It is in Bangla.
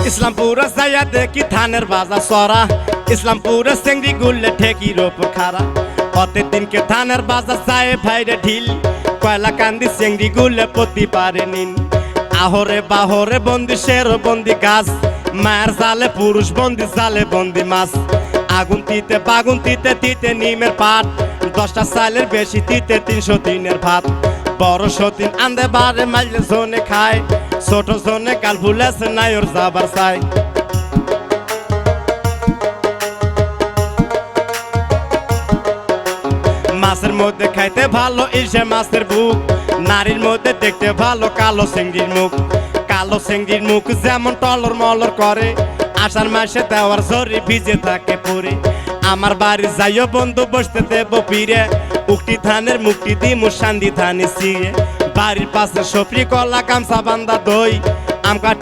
ইসলামপুরে যাইয়া দেখি ধানের বাজার সরা, ইসলামপুরে চেংড়ি গুললে ঠেকির ওপর খাড়া। প্রতিদিনকে ধানের বাজার চায় ভাইরে ঢিল, কয়লা কান্দি চেংড়ি গুললে পতি পারে নিন। আহরে বাহরে বন্দি শের বন্দি গাছ, মায়ের জালে পুরুষ বন্দি জালে বন্দি মাছ। আগুন তিতে বাগুন তিতে তিতে নিমের পাট, 10টা চালের বেশি তিতে 300 দিনের ভাত। বড় সতীন আন্দে বারে মাইলে জনে খায়, ছোট জনে কাল ভুলেছে নাই ওর যাবার চাই। মাছের মধ্যে খাইতে ভালো ইসে মাছের বুক, নারীর মধ্যে দেখতে ভালো কালো চিংড়ির মুখ। কালো চিংড়ির মুখ যেমন টলর মলর করে, আষাঢ় মাসে দেওয়ার জরি ভিজে থাকে পরে। আমার বাড়ি যাইও বন্ধু বসতে দেব পীরে, উক্তি ধানের মুক্তি দিমু শান্তি ধানি চিড়ে। বাড়ির পাশে সফরি কলা গামছা বান্ধা দই, আম